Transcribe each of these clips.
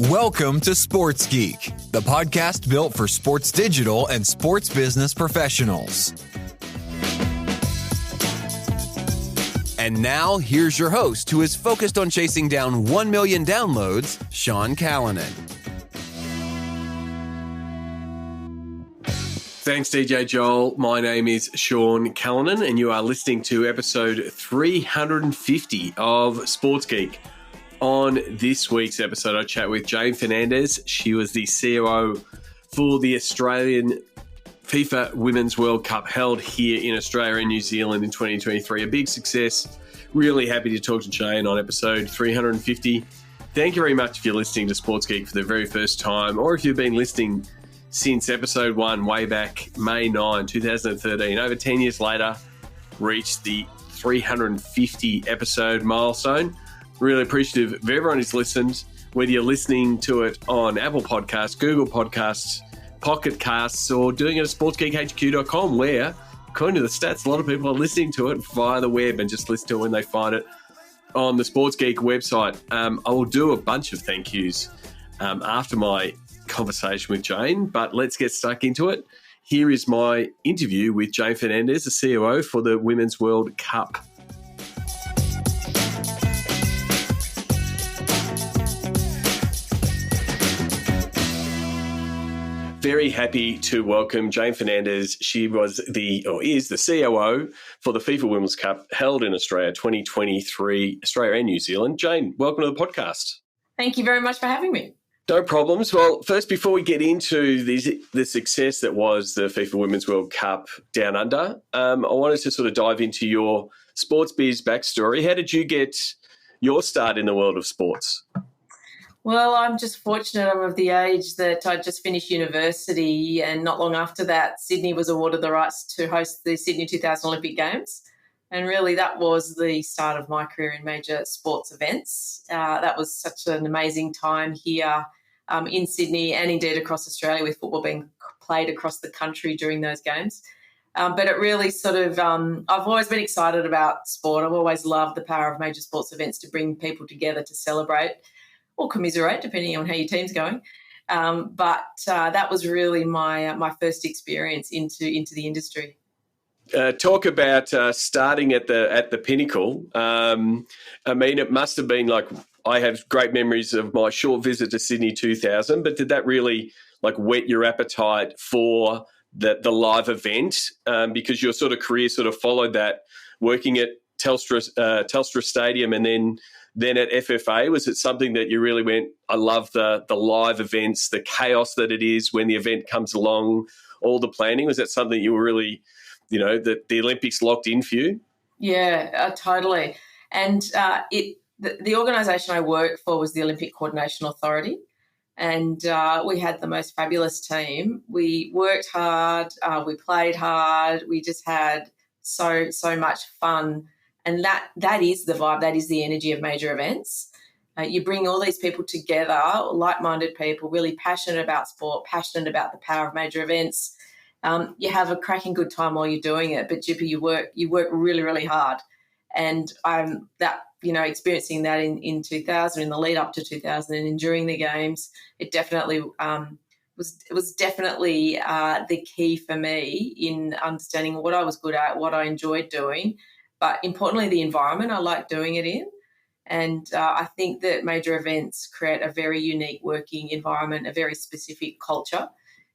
Welcome to Sports Geek, the podcast built for sports digital and sports business professionals. And now, here's your host, who is focused on chasing down 1 million downloads, Sean Callanan. Thanks, DJ Joel. My name is Sean Callanan, and you are listening to episode 350 of Sports Geek. On this week's episode, I chat with Jane Fernandez. She was the COO for the Australian FIFA Women's World Cup held here in Australia and New Zealand in 2023. A big success. Really happy to talk to Jane on episode 350. Thank you very much if you're listening to Sports Geek for the very first time, or if you've been listening since episode 1 way back May 9, 2013. Over 10 years later, reached the 350 episode milestone. Really appreciative of everyone who's listened, whether you're listening to it on Apple Podcasts, Google Podcasts, Pocket Casts, or doing it at sportsgeekhq.com, where, according to the stats, a lot of people are listening to it via the web and just listen to it when they find it on the Sports Geek website. I will do a bunch of thank yous after my conversation with Jane, but let's get stuck into it. Here is my interview with Jane Fernandez, the COO for the Women's World Cup. Very happy to welcome Jane Fernandez. She is the COO for the FIFA Women's Cup held in Australia 2023, Australia and New Zealand. Jane, welcome to the podcast. Thank you very much for having me. No problems. Well, first, before we get into the success that was the FIFA Women's World Cup Down Under, I wanted to sort of dive into your sports biz backstory. How did you get your start in the world of sports? Well, I'm just fortunate. I'm of the age that I just finished university, and not long after that, Sydney was awarded the rights to host the Sydney 2000 Olympic Games. And really that was the start of my career in major sports events. That was such an amazing time here in Sydney and indeed across Australia, with football being played across the country during those games. But it really sort of, I've always been excited about sport. I've always loved the power of major sports events to bring people together to celebrate or commiserate, depending on how your team's going. But that was really my first experience into the industry. Talk about starting at the pinnacle. I mean, it must have been like, I have great memories of my short visit to Sydney 2000, but did that really like whet your appetite for the live event? Because your sort of career sort of followed that, working at Telstra Stadium and then at FFA. Was it something that you really went, I love the live events, the chaos that it is when the event comes along, all the planning? Was that something you were really, that the Olympics locked in for you? Yeah, totally. And the organisation I worked for was the Olympic Coordination Authority, and we had the most fabulous team. We worked hard, we played hard, we just had so much fun. And that is the vibe, that is the energy of major events. You bring all these people together, like-minded people, really passionate about sport, passionate about the power of major events. You have a cracking good time while you're doing it, but you work really, really hard. And experiencing that in 2000, in the lead up to 2000, and during the games, it definitely was definitely the key for me in understanding what I was good at, what I enjoyed doing. But importantly, the environment I like doing it in. And I think that major events create a very unique working environment, a very specific culture.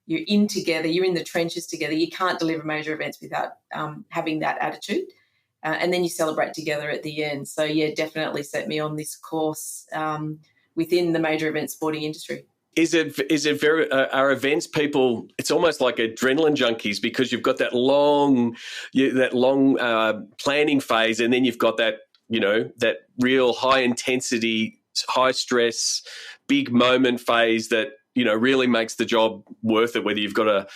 You're in together, you're in the trenches together. You can't deliver major events without having that attitude. And then you celebrate together at the end. So, yeah, definitely set me on this course within the major event sporting industry. Is it very, are events people, it's almost like adrenaline junkies, because you've got that long planning phase, and then you've got that, that real high intensity, high stress, big moment phase that, really makes the job worth it, whether you've got a,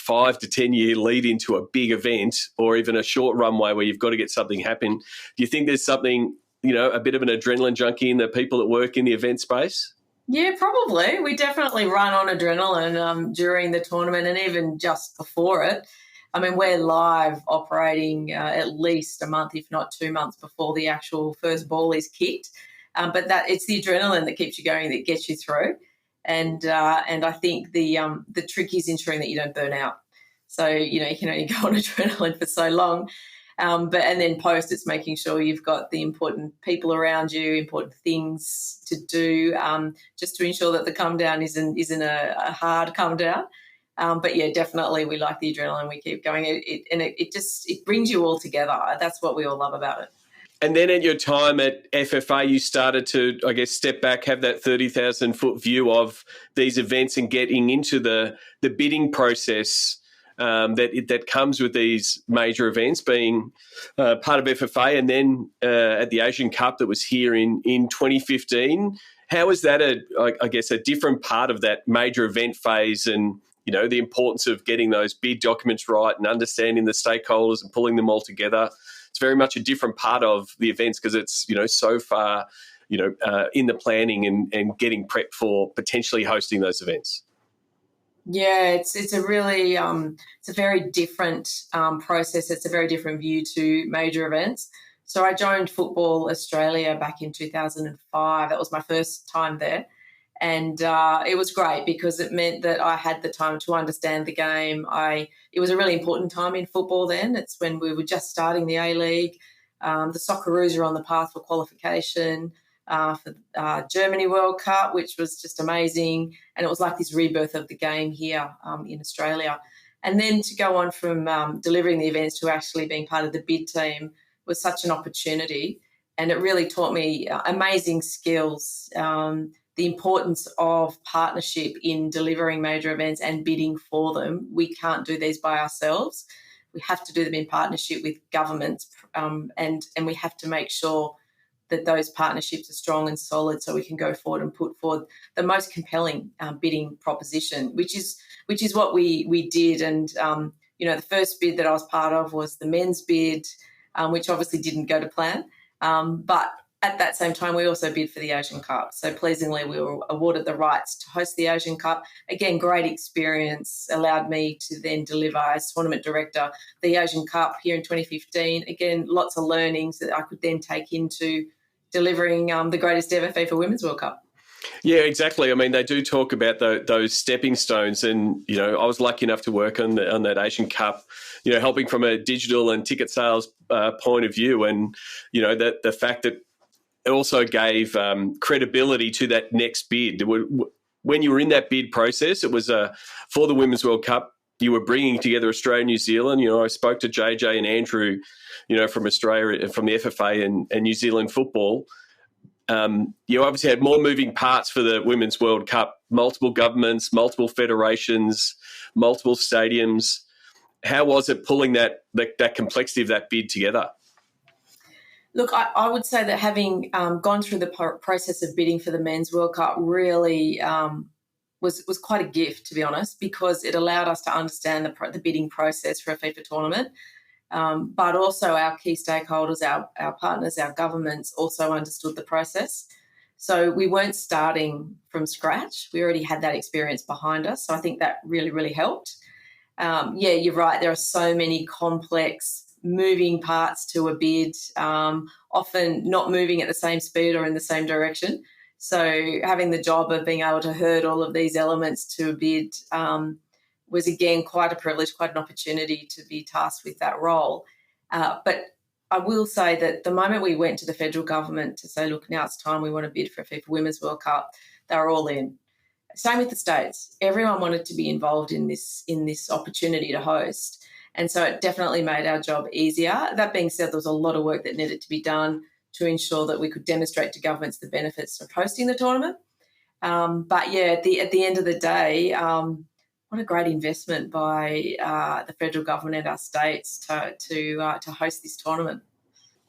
5 to 10 year lead into a big event or even a short runway where you've got to get something happen. Do you think there's something, a bit of an adrenaline junkie in the people that work in the event space? Yeah, probably. We definitely run on adrenaline during the tournament and even just before it. I mean, we're live operating at least a month, if not 2 months before the actual first ball is kicked. But that it's the adrenaline that keeps you going, that gets you through. And I think the trick is ensuring that you don't burn out. So, you can only go on adrenaline for so long. And then post, it's making sure you've got the important people around you, important things to do, just to ensure that the come down isn't a hard come down. But yeah, definitely we like the adrenaline. We keep going. It brings you all together. That's what we all love about it. And then at your time at FFA, you started to, I guess, step back, have that 30,000-foot view of these events and getting into the bidding process that comes with these major events, being part of FFA, and then at the Asian Cup that was here in 2015. How is that, I guess, a different part of that major event phase, and the importance of getting those bid documents right and understanding the stakeholders and pulling them all together? It's very much a different part of the events because it's so far in the planning and getting prepped for potentially hosting those events. Yeah, it's a really it's a very different process. It's a very different view to major events. So I joined Football Australia back in 2005. That was my first time there. And it was great because it meant that I had the time to understand the game. It was a really important time in football then. It's when we were just starting the A-League. The Socceroos are on the path for qualification for Germany World Cup, which was just amazing. And it was like this rebirth of the game here in Australia. And then to go on from delivering the events to actually being part of the bid team was such an opportunity. And it really taught me amazing skills, the importance of partnership in delivering major events and bidding for them. We can't do these by ourselves. We have to do them in partnership with governments, and we have to make sure that those partnerships are strong and solid so we can go forward and put forward the most compelling bidding proposition, which is what we did. And, the first bid that I was part of was the men's bid, which obviously didn't go to plan. But at that same time, we also bid for the Asian Cup. So pleasingly, we were awarded the rights to host the Asian Cup. Again, great experience, allowed me to then deliver as tournament director the Asian Cup here in 2015. Again, lots of learnings that I could then take into delivering the greatest ever FIFA Women's World Cup. Yeah, exactly. I mean, they do talk about those stepping stones, and I was lucky enough to work on that Asian Cup, helping from a digital and ticket sales point of view, and that the fact that it also gave credibility to that next bid. When you were in that bid process, it was for the Women's World Cup. You were bringing together Australia and New Zealand. I spoke to JJ and Andrew, from Australia, from the FFA and New Zealand football. You obviously had more moving parts for the Women's World Cup, multiple governments, multiple federations, multiple stadiums. How was it pulling that complexity of that bid together? Look, I would say that having gone through the process of bidding for the Men's World Cup really was quite a gift, to be honest, because it allowed us to understand the bidding process for a FIFA tournament. But also our key stakeholders, our partners, our governments also understood the process. So we weren't starting from scratch. We already had that experience behind us. So I think that really, really helped. You're right. There are so many complex moving parts to a bid, often not moving at the same speed or in the same direction. So having the job of being able to herd all of these elements to a bid was, again, quite a privilege, quite an opportunity to be tasked with that role. But I will say that the moment we went to the federal government to say, look, now it's time, we want to bid for a FIFA Women's World Cup, they were all in. Same with the States. Everyone wanted to be involved in this opportunity to host. And so it definitely made our job easier. That being said, there was a lot of work that needed to be done to ensure that we could demonstrate to governments the benefits of hosting the tournament. But at the end of the day, what a great investment by the federal government and our states to host this tournament.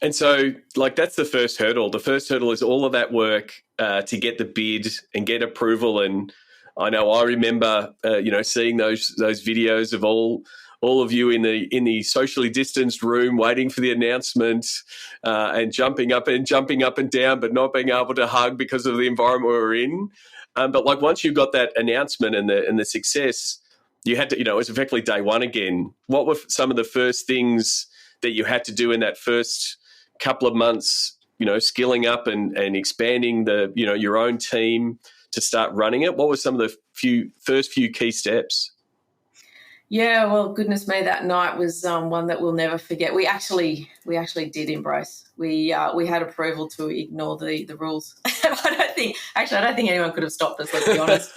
And so, that's the first hurdle. The first hurdle is all of that work to get the bid and get approval. And I remember, seeing those videos of all of you in the socially distanced room waiting for the announcement and jumping up and down, but not being able to hug because of the environment we were in. But once you got that announcement and the success, you had to, it was effectively day one again. What were some of the first things that you had to do in that first couple of months skilling up and expanding your own team to start running it? What were some of the first few key steps? Yeah, well, goodness me, that night was one that we'll never forget. We actually did embrace. We had approval to ignore the rules. I don't think anyone could have stopped us. Let's be honest.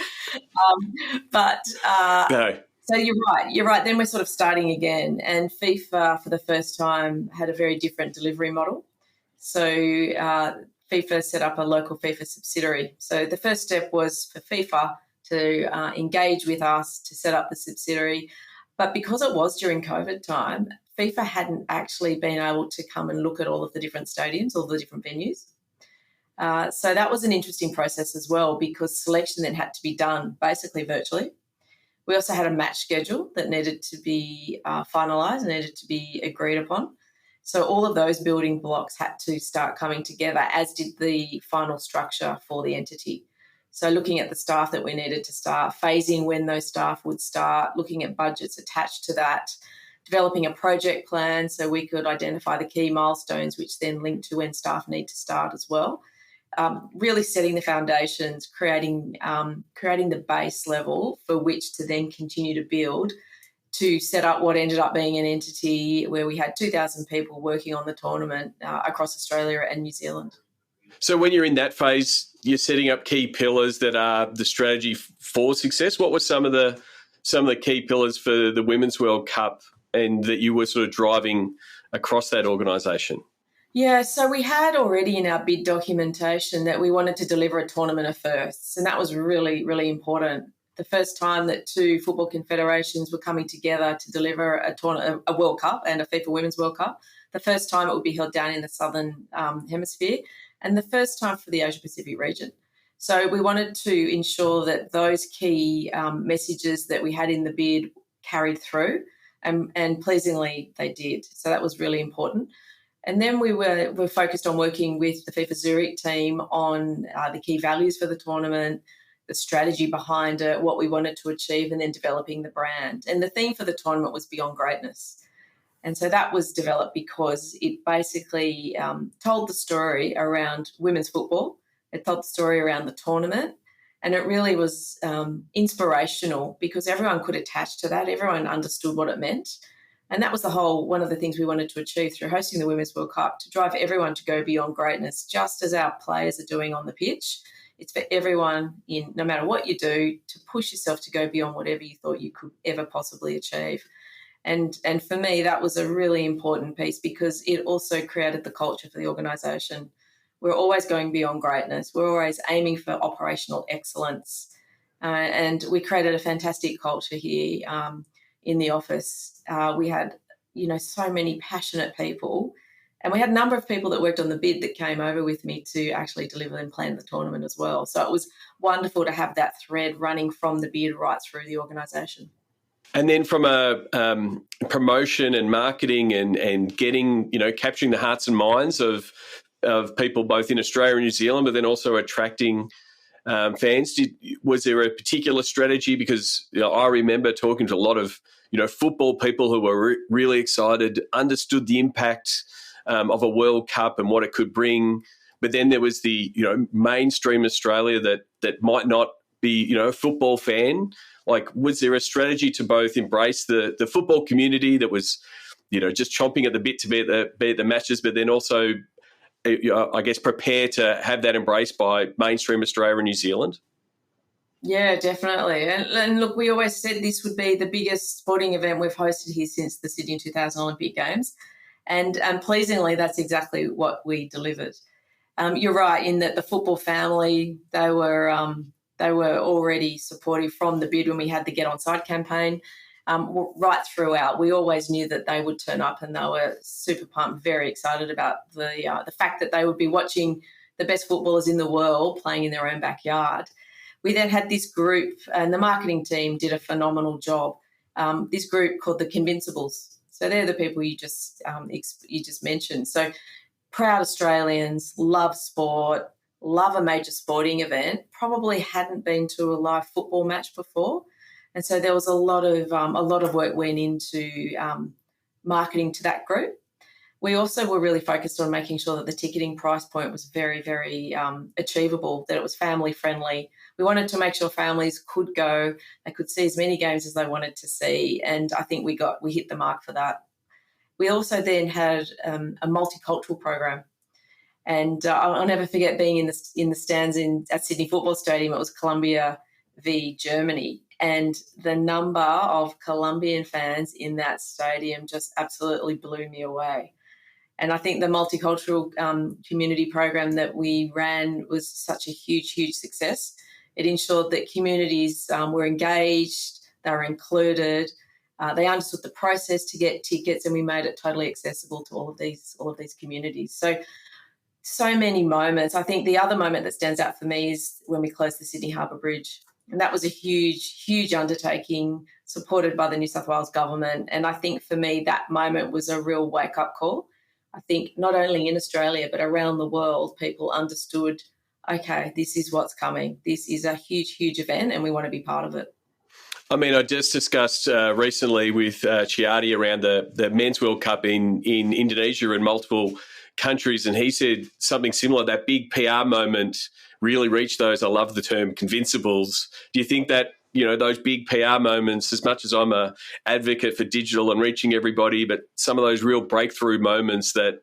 No. So you're right. Then we're sort of starting again, and FIFA for the first time had a very different delivery model. So FIFA set up a local FIFA subsidiary. So the first step was for FIFA to engage with us to set up the subsidiary. But because it was during COVID time, FIFA hadn't actually been able to come and look at all of the different stadiums, all the different venues. So that was an interesting process as well, because selection then had to be done basically virtually. We also had a match schedule that needed to be finalised, needed to be agreed upon. So all of those building blocks had to start coming together, as did the final structure for the entity. So looking at the staff that we needed to start, phasing when those staff would start, looking at budgets attached to that, developing a project plan so we could identify the key milestones, which then link to when staff need to start as well. Really setting the foundations, creating the base level for which to then continue to build to set up what ended up being an entity where we had 2,000 people working on the tournament across Australia and New Zealand. So when you're in that phase, you're setting up key pillars that are the strategy for success. What were some of the key pillars for the Women's World Cup and that you were sort of driving across that organisation? Yeah, so we had already in our bid documentation that we wanted to deliver a tournament of firsts, and that was really, really important. The first time that two football confederations were coming together to deliver a World Cup and a FIFA Women's World Cup. The first time it would be held down in the Southern Hemisphere, and the first time for the Asia-Pacific region. So we wanted to ensure that those key messages that we had in the bid carried through, and pleasingly they did. So that was really important. And then we were focused on working with the FIFA Zurich team on the key values for the tournament, the strategy behind it, what we wanted to achieve, and then developing the brand. And the theme for the tournament was Beyond Greatness. And so that was developed because it basically told the story around women's football. It told the story around the tournament. And it really was inspirational because everyone could attach to that. Everyone understood what it meant. And that was one of the things we wanted to achieve through hosting the Women's World Cup, to drive everyone to go beyond greatness, just as our players are doing on the pitch. It's for everyone, no matter what you do, to push yourself to go beyond whatever you thought you could ever possibly achieve. And for me, that was a really important piece because it also created the culture for the organisation. We're always going beyond greatness. We're always aiming for operational excellence. And we created a fantastic culture here in the office. We had, so many passionate people, and we had a number of people that worked on the bid that came over with me to actually deliver and plan the tournament as well. So it was wonderful to have that thread running from the bid right through the organisation. And then from a promotion and marketing and getting, capturing the hearts and minds of people both in Australia and New Zealand, but then also attracting fans, was there a particular strategy? Because I remember talking to a lot of football people who were really excited, understood the impact of a World Cup and what it could bring. But then there was the mainstream Australia that might not be a football fan. Like, was there a strategy to both embrace the football community that was just chomping at the bit to be at the matches, but then also I guess prepare to have that embraced by mainstream Australia and New Zealand? Yeah, definitely. And look, we always said this would be the biggest sporting event we've hosted here since the Sydney 2000 Olympic Games. And pleasingly, that's exactly what we delivered. You're right in that the football family, they were already supportive from the bid when we had the Get On Side campaign. Right throughout, we always knew that they would turn up, and they were super pumped, very excited about the fact that they would be watching the best footballers in the world playing in their own backyard. We then had this group, and the marketing team did a phenomenal job. This group called the Convincibles. So they're the people you just mentioned. So proud Australians, love sport, love a major sporting event, probably hadn't been to a live football match before. And so there was a lot of work went into marketing to that group. we also were really focused on making sure that the ticketing price point was very, very achievable, that it was family friendly. We wanted to make sure families could go, they could see as many games as they wanted to see, and I think we hit the mark for that. We also then had a multicultural program, and I'll never forget being in the stands at Sydney Football Stadium. It was Colombia v Germany, and the number of Colombian fans in that stadium just absolutely blew me away. And I think the multicultural community program that we ran was such a huge, huge success. It ensured that communities were engaged, they were included, they understood the process to get tickets, and we made it totally accessible to all of these communities. So many moments. I think the other moment that stands out for me is when we closed the Sydney Harbour Bridge. And that was a huge, huge undertaking supported by the New South Wales government. And I think for me, that moment was a real wake-up call. I think not only in Australia but around the world, people understood, okay, this is what's coming. This is a huge, huge event and we want to be part of it. I mean, I just discussed recently with Chiati around the Men's World Cup in Indonesia and multiple countries, and he said something similar. That big PR moment really reached those, I love the term, convincibles. Do you think that, those big PR moments, as much as I'm a advocate for digital and reaching everybody, but some of those real breakthrough moments that,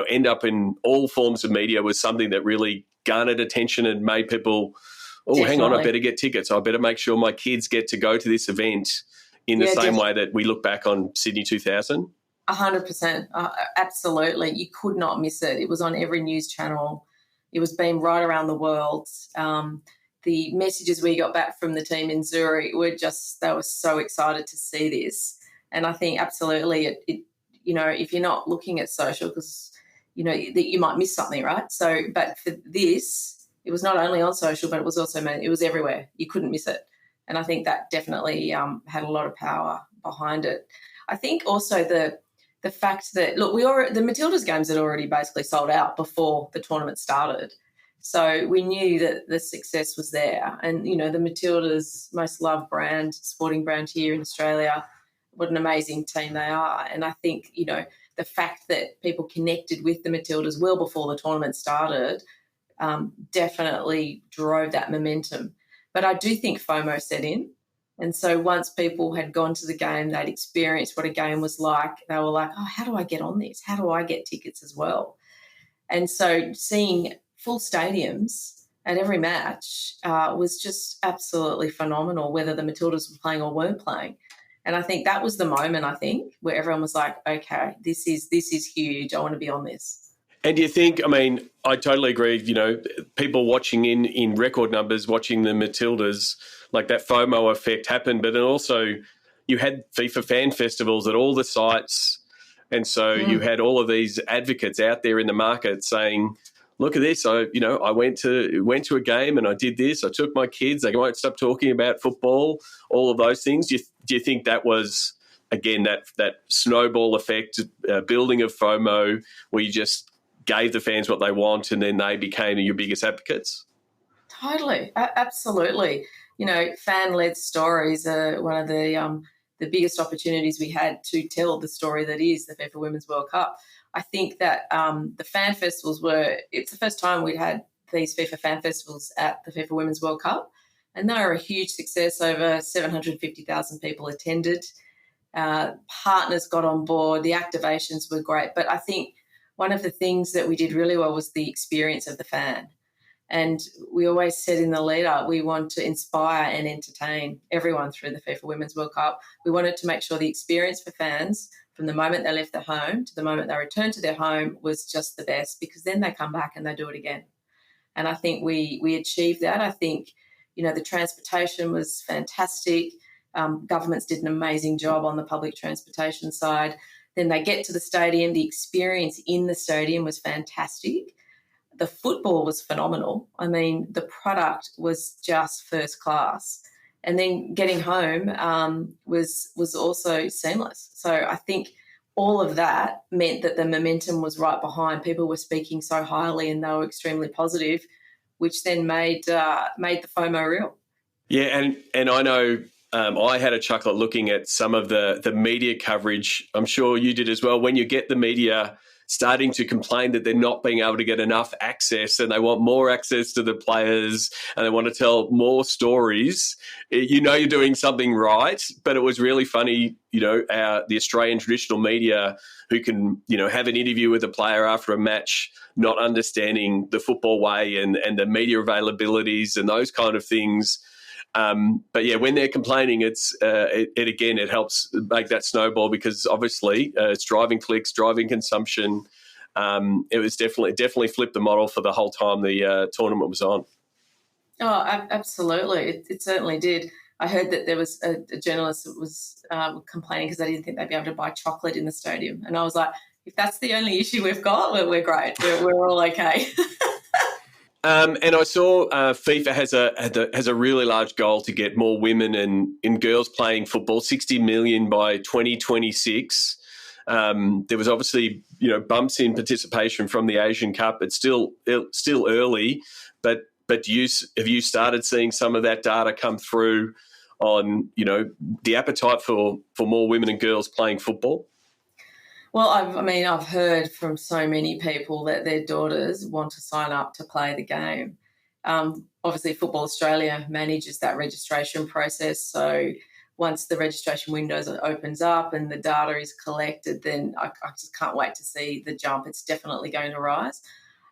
end up in all forms of media was something that really garnered attention and made people, hang on, I better get tickets. I better make sure my kids get to go to this event in the same way that we look back on Sydney 2000? 100%. Absolutely. You could not miss it. It was on every news channel. It was being right around the world. The messages we got back from the team in Zurich they were so excited to see this. And I think absolutely it if you're not looking at social, because, that you might miss something, right? So, but for this, it was not only on social, but it was everywhere. You couldn't miss it. And I think that definitely had a lot of power behind it. I think also the fact that, look, the Matildas games had already basically sold out before the tournament started. So we knew that the success was there. And, the Matildas, most loved brand, sporting brand here in Australia, what an amazing team they are. And I think, the fact that people connected with the Matildas well before the tournament started definitely drove that momentum. But I do think FOMO set in. And so once people had gone to the game, they'd experienced what a game was like, they were like, oh, how do I get on this? How do I get tickets as well? And so seeing full stadiums at every match was just absolutely phenomenal, whether the Matildas were playing or weren't playing. And I think that was the moment, where everyone was like, okay, this is huge. I want to be on this. And do you think, I totally agree, people watching in record numbers, watching the Matildas, like that FOMO effect happened, but then also you had FIFA fan festivals at all the sites. And so you had all of these advocates out there in the market saying, look at this, I went to a game and I did this, I took my kids, they won't stop talking about football, all of those things. Do you think that was, again, that snowball effect, building of FOMO, where you just gave the fans what they want and then they became your biggest advocates? Totally, absolutely. Fan-led stories are one of the biggest opportunities we had to tell the story that is the FIFA Women's World Cup. I think that the fan festivals it's the first time we'd had these FIFA fan festivals at the FIFA Women's World Cup, and they were a huge success. Over 750,000 people attended. Partners got on board. The activations were great. But I think one of the things that we did really well was the experience of the fan. And we always said in the lead-up, we want to inspire and entertain everyone through the FIFA Women's World Cup. We wanted to make sure the experience for fans from the moment they left their home to the moment they returned to their home was just the best, because then they come back and they do it again. And I think we achieved that. I think, the transportation was fantastic. Governments did an amazing job on the public transportation side. Then they get to the stadium. The experience in the stadium was fantastic. The football was phenomenal. The product was just first class. And then getting home was also seamless. So I think all of that meant that the momentum was right behind. People were speaking so highly and they were extremely positive, which then made the FOMO real. Yeah, and I know I had a chuckle looking at some of the media coverage. I'm sure you did as well. When you get the media starting to complain that they're not being able to get enough access, and they want more access to the players, and they want to tell more stories. You're doing something right. But it was really funny, the Australian traditional media, who can, have an interview with a player after a match, not understanding the football way and the media availabilities and those kind of things. But yeah, when they're complaining, it helps make that snowball, because obviously it's driving clicks, driving consumption. It was definitely flipped the model for the whole time the tournament was on. Oh, absolutely. It certainly did. I heard that there was a journalist that was complaining because they didn't think they'd be able to buy chocolate in the stadium. And I was like, if that's the only issue we've got, we're great. We're all okay. And I saw FIFA has a really large goal to get more women and girls playing football, 60 million by 2026. There was obviously bumps in participation from the Asian Cup. It's still early, but have you started seeing some of that data come through on the appetite for more women and girls playing football? Well, I've heard from so many people that their daughters want to sign up to play the game. Obviously, Football Australia manages that registration process. So once the registration window opens up and the data is collected, then I just can't wait to see the jump. It's definitely going to rise.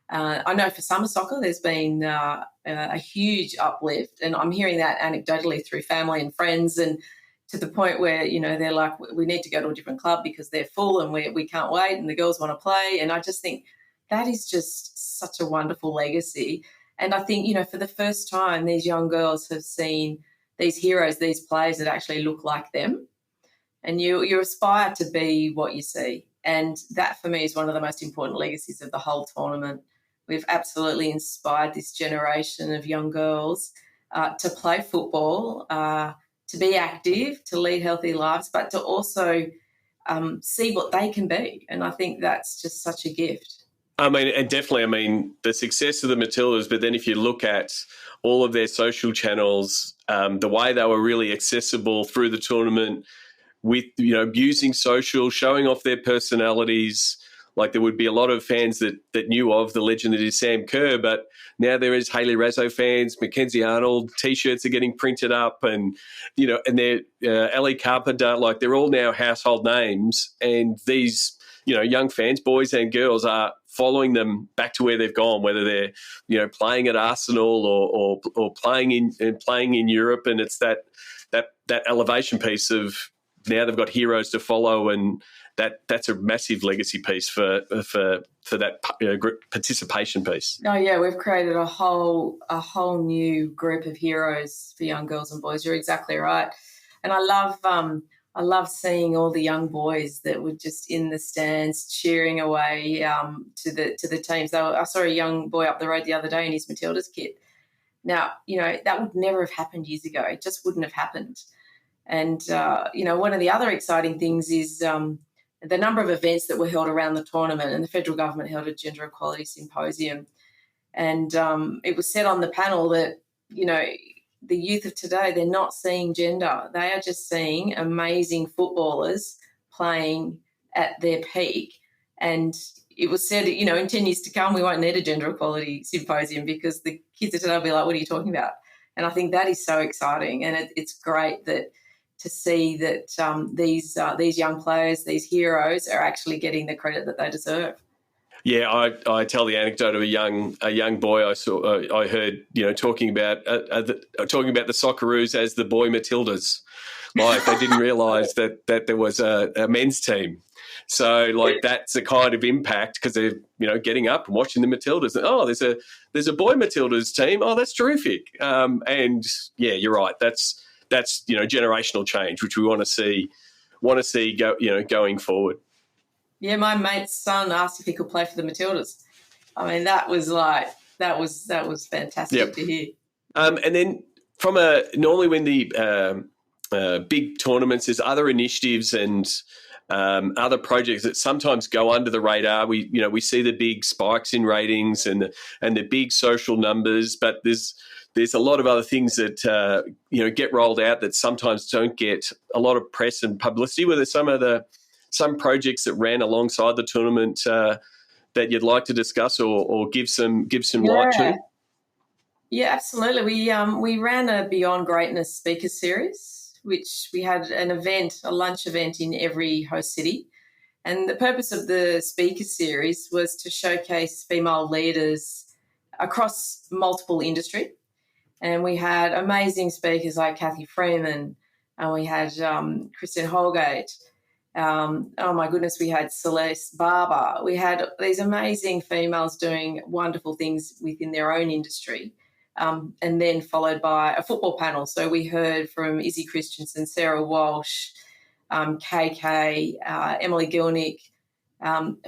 I know for summer soccer there's been a huge uplift, and I'm hearing that anecdotally through family and friends, and to the point where, they're like, we need to go to a different club because they're full and we can't wait and the girls want to play. And I just think that is just such a wonderful legacy. And I think, for the first time, these young girls have seen these heroes, these players that actually look like them. And you aspire to be what you see. And that, for me, is one of the most important legacies of the whole tournament. We've absolutely inspired this generation of young girls to play football, to be active, to lead healthy lives, but to also see what they can be. And I think that's just such a gift. The success of the Matildas, but then if you look at all of their social channels, the way they were really accessible through the tournament with, using social, showing off their personalities. Like, there would be a lot of fans that knew of the legend that is Sam Kerr, but now there is Hayley Raso fans, Mackenzie Arnold, T-shirts are getting printed up, and they're Ellie Carpenter, like, they're all now household names, and these young fans, boys and girls, are following them back to where they've gone, whether they're playing at Arsenal or playing in Europe, and it's that elevation piece of now they've got heroes to follow, and that's a massive legacy piece for that participation piece. Oh yeah, we've created a whole new group of heroes for young girls and boys. You're exactly right, and I love seeing all the young boys that were just in the stands cheering away to the teams. I saw a young boy up the road the other day in his Matildas kit. Now, that would never have happened years ago. It just wouldn't have happened. And, one of the other exciting things is the number of events that were held around the tournament, and the federal government held a gender equality symposium. And it was said on the panel that, the youth of today, they're not seeing gender. They are just seeing amazing footballers playing at their peak. And it was said, in 10 years to come, we won't need a gender equality symposium because the kids of today will be like, what are you talking about? And I think that is so exciting. And it's great to see that these young players, these heroes, are actually getting the credit that they deserve. Yeah, I tell the anecdote of a young boy I saw. I heard talking about the Socceroos as the boy Matildas, like they didn't realise that there was a men's team. So like that's the kind of impact because they're getting up and watching the Matildas. And, oh, there's a boy Matildas team. Oh, that's terrific. And yeah, you're right. That's generational change, which we want to see going forward. Yeah, my mate's son asked if he could play for the Matildas. I mean, that was fantastic to hear. And then normally when the big tournaments, there's other initiatives and other projects that sometimes go under the radar. We see the big spikes in ratings and the big social numbers, but there's a lot of other things that get rolled out that sometimes don't get a lot of press and publicity. Whether some of some projects that ran alongside the tournament that you'd like to discuss or give some light to? Yeah, absolutely. We ran a Beyond Greatness speaker series, which we had a lunch event in every host city. And the purpose of the speaker series was to showcase female leaders across multiple industry. And we had amazing speakers like Kathy Freeman, and we had Kristen Holgate. Oh my goodness, we had Celeste Barber. We had these amazing females doing wonderful things within their own industry. And then followed by a football panel. So we heard from Izzy Christensen, Sarah Walsh, KK, Emily Gilnick,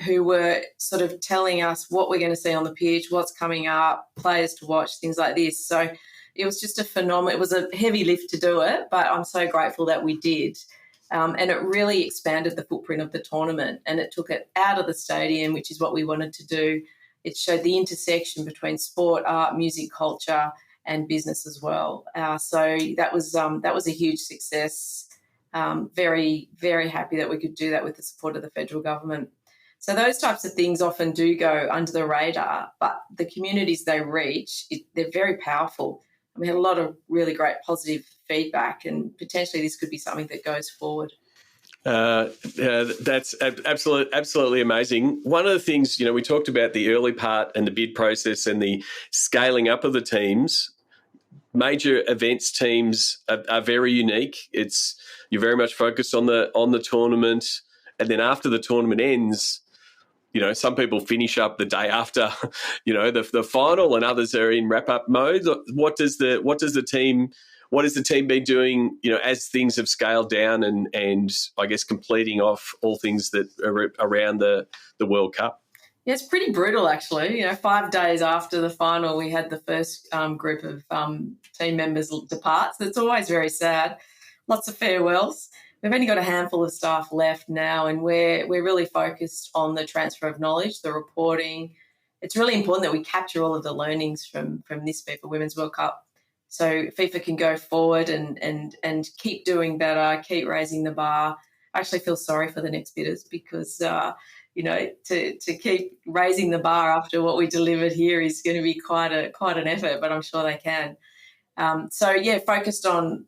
who were sort of telling us what we're going to see on the pitch, what's coming up, players to watch, things like this. So it was just a phenomenal. It was a heavy lift to do it, but I'm so grateful that we did. And it really expanded the footprint of the tournament, and it took it out of the stadium, which is what we wanted to do. It showed the intersection between sport, art, music, culture, and business as well. So that was a huge success. Very, very happy that we could do that with the support of the federal government. So those types of things often do go under the radar, but the communities they reach, they're very powerful. And we had a lot of really great positive feedback, and potentially this could be something that goes forward. That's absolutely amazing. One of the things, we talked about the early part and the bid process and the scaling up of the teams. Major events teams are very unique. You're very much focused on the tournament, and then after the tournament ends, some people finish up the day after, the final, and others are in wrap up mode. What has the team been doing, as things have scaled down and I guess completing off all things that are around the World Cup? Yeah, it's pretty brutal, actually. 5 days after the final, we had the first group of team members depart. So it's always very sad. Lots of farewells. We've only got a handful of staff left now, and we're really focused on the transfer of knowledge, the reporting. It's really important that we capture all of the learnings from this FIFA Women's World Cup, so FIFA can go forward and keep doing better, keep raising the bar. I actually feel sorry for the next bidders because, to keep raising the bar after what we delivered here is going to be quite an effort, but I'm sure they can. Focused on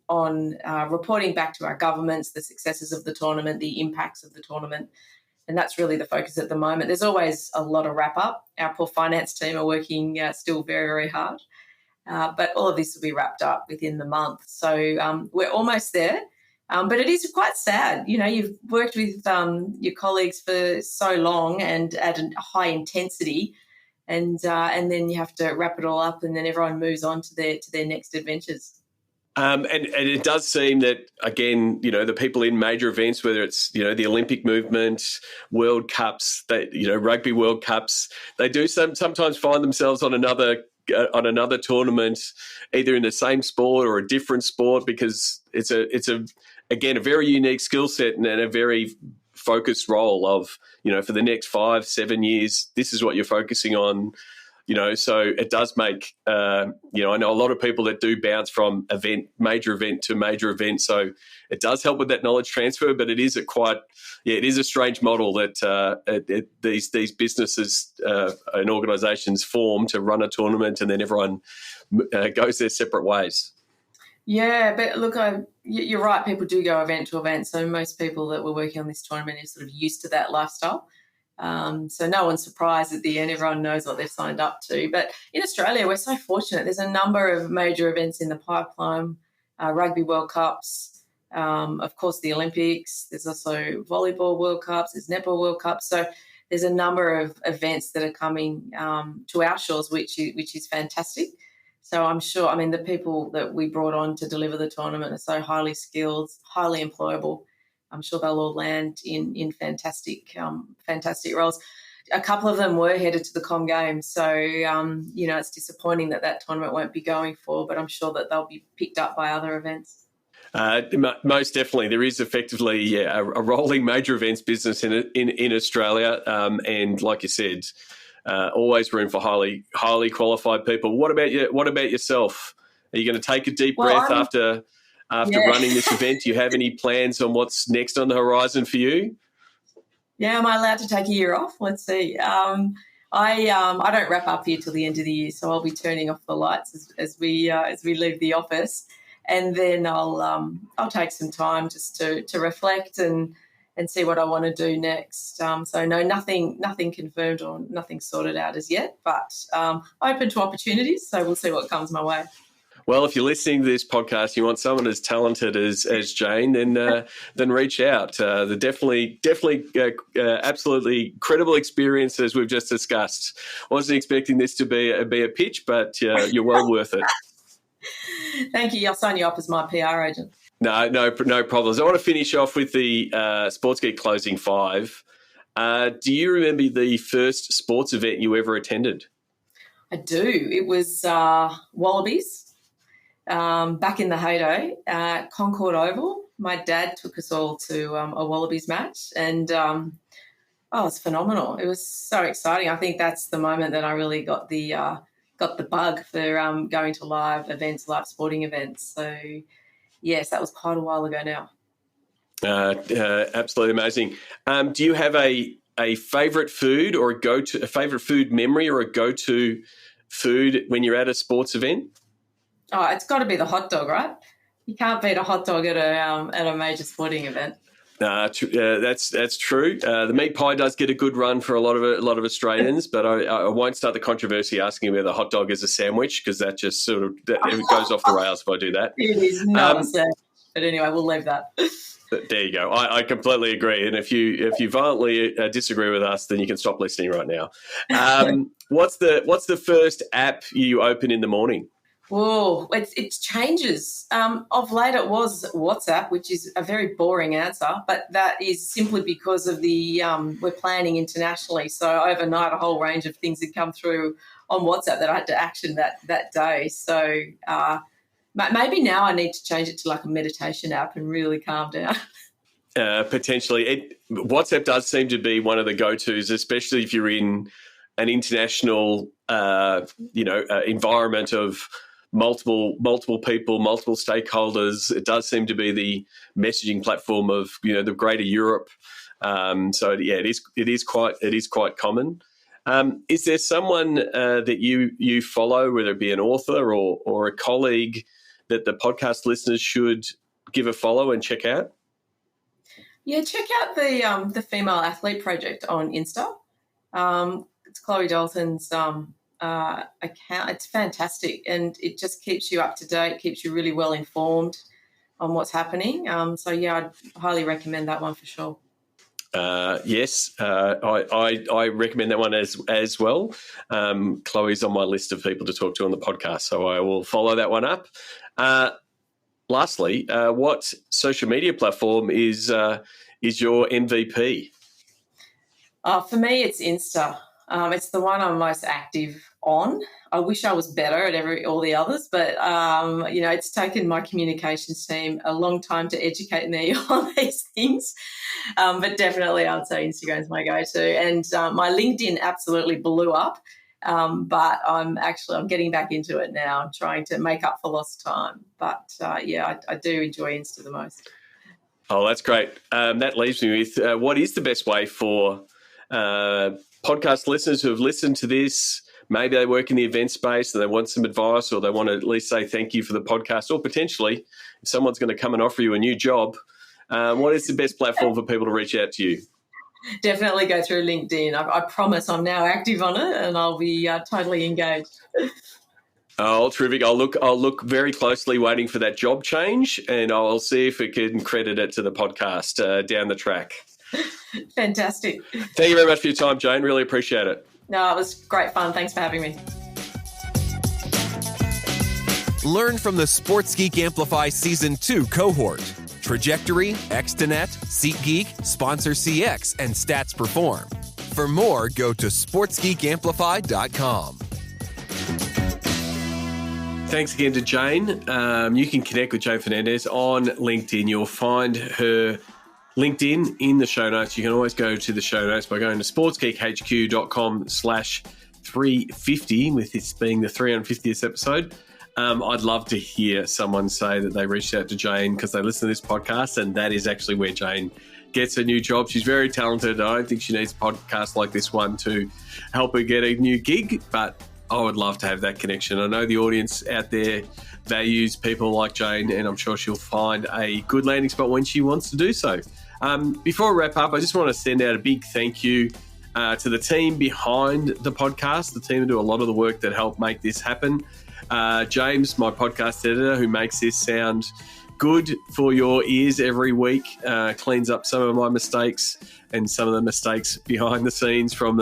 reporting back to our governments the successes of the tournament, the impacts of the tournament, and that's really the focus at the moment. There's always a lot of wrap-up. Our poor finance team are working still very, very hard, but all of this will be wrapped up within the month. So we're almost there, but it is quite sad. You've worked with your colleagues for so long and at a high intensity, and then you have to wrap it all up, and then everyone moves on to their next adventures. And it does seem that, again, the people in major events, whether it's, the Olympic movement, World Cups, Rugby World Cups, they do sometimes find themselves on another tournament, either in the same sport or a different sport, because it's a very unique skill set and a very focused role of, for the next 5-7 years, this is what you're focusing on. So it does make, I know a lot of people that do bounce from major event to major event. So it does help with that knowledge transfer, but it is a strange model that these businesses and organisations form to run a tournament, and then everyone goes their separate ways. Yeah, but look, you're right. People do go event to event. So most people that were working on this tournament are sort of used to that lifestyle. So no one's surprised at the end. Everyone knows what they've signed up to. But in Australia, we're so fortunate. There's a number of major events in the pipeline, Rugby World Cups, of course, the Olympics. There's also Volleyball World Cups. There's Netball World Cups. So there's a number of events that are coming to our shores, which is fantastic. So I'm sure, the people that we brought on to deliver the tournament are so highly skilled, highly employable. I'm sure they'll all land in fantastic roles. A couple of them were headed to the Com Games, so it's disappointing that tournament won't be going for, but I'm sure that they'll be picked up by other events. Most definitely, there is effectively a rolling major events business in Australia, and like you said, always room for highly qualified people. What about you? What about yourself? Are you going to take a deep breath after running this event? Do you have any plans on what's next on the horizon for you? Yeah, am I allowed to take a year off? Let's see. I don't wrap up here till the end of the year, so I'll be turning off the lights as we leave the office, and then I'll take some time just to reflect and see what I want to do next. So no, nothing confirmed or nothing sorted out as yet, but open to opportunities. So we'll see what comes my way. Well, if you're listening to this podcast, you want someone as talented as Jane, then reach out. They're definitely absolutely credible experience, as we've just discussed. Wasn't expecting this to be a pitch, but you're well worth it. Thank you. I'll sign you up as my PR agent. No problems. I want to finish off with the Sports Geek closing five. Do you remember the first sports event you ever attended? I do. It was Wallabies. Back in the heyday, Concord Oval. My dad took us all to a Wallabies match, and it's phenomenal. It was so exciting. I think that's the moment that I really got the bug for going to live events, live sporting events. So, yes, that was quite a while ago now. Absolutely amazing. Do you have a favourite food or a favourite food memory or a go-to food when you're at a sports event? Oh, it's got to be the hot dog, right? You can't beat a hot dog at a major sporting event. That's true. The meat pie does get a good run for a lot of Australians, but I won't start the controversy asking whether the hot dog is a sandwich, because that just it goes off the rails if I do that. It is not a sandwich, but anyway, we'll leave that. There you go. I completely agree, and if you violently disagree with us, then you can stop listening right now. What's the first app you open in the morning? Whoa, it changes. Of late it was WhatsApp, which is a very boring answer, but that is simply because of the we're planning internationally. So overnight a whole range of things had come through on WhatsApp that I had to action that day. So maybe now I need to change it to like a meditation app and really calm down. Potentially. WhatsApp does seem to be one of the go-tos, especially if you're in an international environment of multiple people, multiple stakeholders. It does seem to be the messaging platform of the greater Europe. So yeah, it is quite common. Is there someone that you follow, whether it be an author or a colleague, that the podcast listeners should give a follow and check out? Yeah, check out the Female Athlete Project on Insta. It's Chloe Dalton's account. It's fantastic, and it just keeps you up to date, keeps you really well informed on what's happening. So yeah, I'd highly recommend that one for sure. Yes, I recommend that one as well. Chloe's on my list of people to talk to on the podcast, so I will follow that one up. Lastly, what social media platform is your MVP? For me, it's Insta. It's the one I'm most active on. I wish I was better at all the others, but it's taken my communications team a long time to educate me on these things. But definitely, I'd say Instagram's my go-to, and my LinkedIn absolutely blew up. But I'm getting back into it now. I'm trying to make up for lost time. But I do enjoy Insta the most. Oh, that's great. That leaves me with what is the best way for podcast listeners who have listened to this? Maybe they work in the event space and they want some advice, or they want to at least say thank you for the podcast, or potentially if someone's going to come and offer you a new job, what is the best platform for people to reach out to you? Definitely go through LinkedIn. I promise I'm now active on it, and I'll be totally engaged. Oh, terrific. I'll look very closely waiting for that job change, and I'll see if we can credit it to the podcast down the track. Fantastic. Thank you very much for your time, Jane. Really appreciate it. No, it was great fun. Thanks for having me. Learn from the Sports Geek Amplify Season 2 cohort. Trajectory, Xtonet, SeatGeek, Sponsor CX, and Stats Perform. For more, go to sportsgeekamplify.com. Thanks again to Jane. You can connect with Jane Fernandez on LinkedIn. You'll find her LinkedIn in the show notes. You can always go to the show notes by going to sportsgeekhq.com/350, with this being the 350th episode. I'd love to hear someone say that they reached out to Jane because they listen to this podcast, and that is actually where Jane gets a new job. She's very talented. I don't think she needs a podcast like this one to help her get a new gig, but I would love to have that connection. I know the audience out there values people like Jane, and I'm sure she'll find a good landing spot when she wants to do so. Before I wrap up, I just want to send out a big thank you to the team behind the podcast, the team who do a lot of the work that help make this happen. James, my podcast editor, who makes this sound good for your ears every week, cleans up some of my mistakes and some of the mistakes behind the scenes from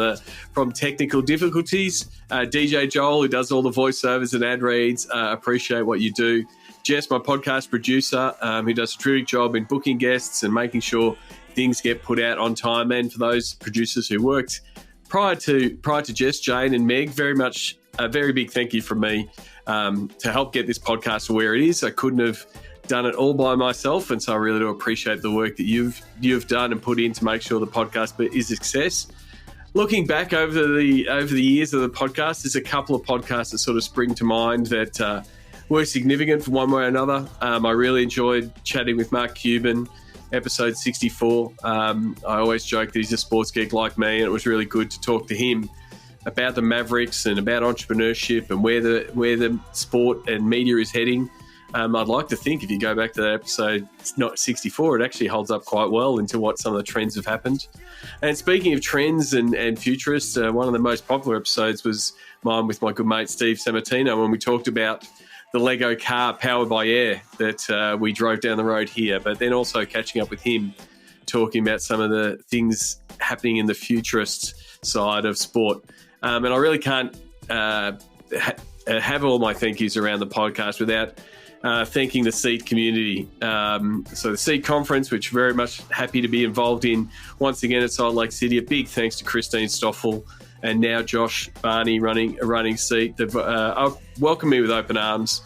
technical difficulties. DJ Joel, who does all the voiceovers and ad reads, appreciate what you do. Jess, my podcast producer, who does a terrific job in booking guests and making sure things get put out on time. And for those producers who worked prior to Jess, Jane and Meg, very much a very big thank you from me to help get this podcast to where it is. I couldn't have done it all by myself, and so I really do appreciate the work that you've done and put in to make sure the podcast is a success. Looking back over the years of the podcast, there's a couple of podcasts that sort of spring to mind that were significant for one way or another. I really enjoyed chatting with Mark Cuban, episode 64. I always joke that he's a sports geek like me, and it was really good to talk to him about the Mavericks and about entrepreneurship and where the sport and media is heading. I'd like to think if you go back to that episode, it's not 64, it actually holds up quite well into what some of the trends have happened. And speaking of trends and futurists, one of the most popular episodes was mine with my good mate Steve Sammartino, when we talked about the Lego car powered by air that we drove down the road here, but then also catching up with him, talking about some of the things happening in the futurist side of sport. And I really can't have all my thank yous around the podcast without thanking the SEAT community. So the SEAT conference, which very much happy to be involved in once again at Salt Lake City. A big thanks to Christine Stoffel and now Josh Barney running SEAT. They've welcomed me with open arms.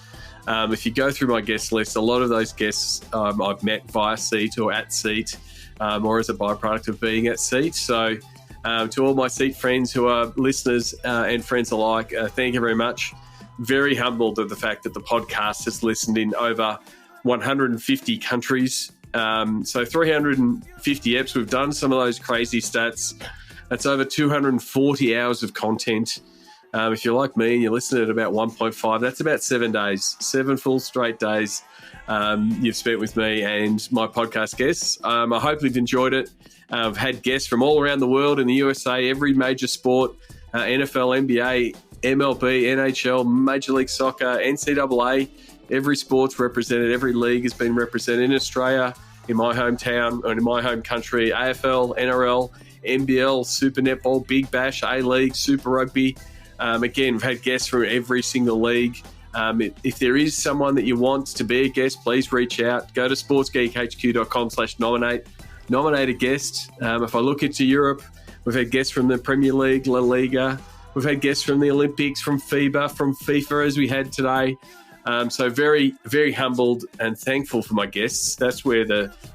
If you go through my guest list, a lot of those guests I've met via SEAT or at SEAT, or as a byproduct of being at SEAT. So to all my SEAT friends who are listeners and friends alike, thank you very much. Very humbled at the fact that the podcast has listened in over 150 countries. So 350 eps, we've done some of those crazy stats. That's over 240 hours of content. If you're like me and you listen at about 1.5, that's about 7 days, 7 full straight days you've spent with me and my podcast guests. I hope you've enjoyed it. I've had guests from all around the world in the USA, every major sport, NFL, NBA, MLB, NHL, Major League Soccer, NCAA, every sport's represented, every league has been represented in Australia, in my hometown, or in my home country, AFL, NRL, NBL, Super Netball, Big Bash, A-League, Super Rugby. Again, we've had guests from every single league. If there is someone that you want to be a guest, please reach out. Go to sportsgeekhq.com/nominate. Nominate a guest. If I look into Europe, we've had guests from the Premier League, La Liga. We've had guests from the Olympics, from FIBA, from FIFA, as we had today. So very, very humbled and thankful for my guests. That's where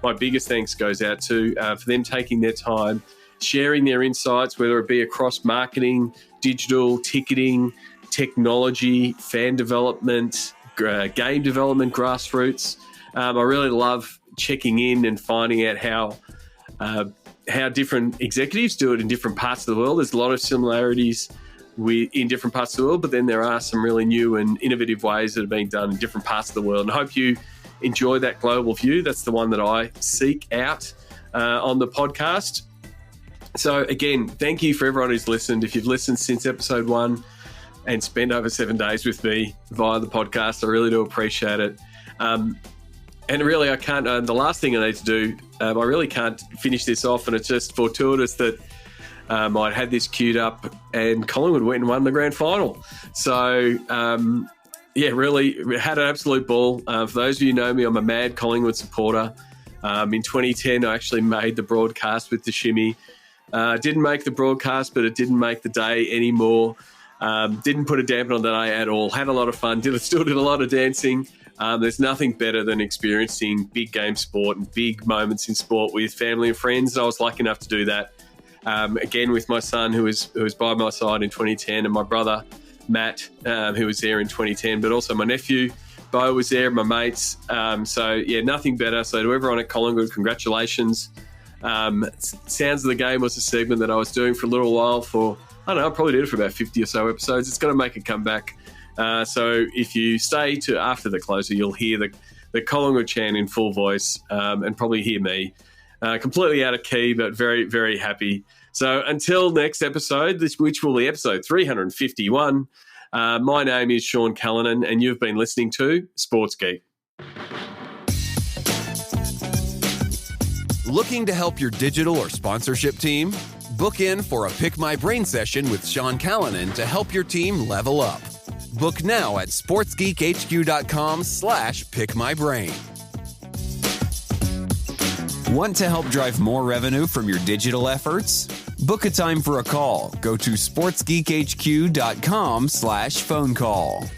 my biggest thanks goes out to, for them taking their time, sharing their insights, whether it be across marketing, digital, ticketing, technology, fan development, game development, grassroots. I really love checking in and finding out how different executives do it in different parts of the world. There's a lot of similarities in different parts of the world, but then there are some really new and innovative ways that are being done in different parts of the world. And I hope you enjoy that global view. That's the one that I seek out on the podcast. So again, thank you for everyone who's listened. If you've listened since episode 1 and spent over 7 days with me via the podcast, I really do appreciate it. And really, I can't, the last thing I need to do, I really can't finish this off, and it's just fortuitous that I'd had this queued up and Collingwood went and won the grand final. So, really had an absolute ball. For those of you who know me, I'm a mad Collingwood supporter. In 2010, I actually made the broadcast with the shimmy. Didn't make the broadcast, but it didn't make the day anymore. Didn't put a damper on the day at all. Had a lot of fun. Still did a lot of dancing. There's nothing better than experiencing big game sport and big moments in sport with family and friends. I was lucky enough to do that. Again, with my son, who was by my side in 2010, and my brother, Matt, who was there in 2010, but also my nephew, Bo, was there, my mates. Nothing better. So to everyone at Collingwood, congratulations. Sounds of the Game was a segment that I was doing for a little while I probably did it for about 50 or so episodes. It's going to make a comeback. So if you stay to after the closer, you'll hear the Collingwood chant in full voice and probably hear me completely out of key, but very, very happy. So until next episode, which will be episode 351, my name is Sean Callanan, and you've been listening to Sports Geek. Looking to help your digital or sponsorship team? Book in for a Pick My Brain session with Sean Callanan to help your team level up. Book now at sportsgeekhq.com/pickmybrain. Want to help drive more revenue from your digital efforts? Book a time for a call. Go to sportsgeekhq.com/phone call.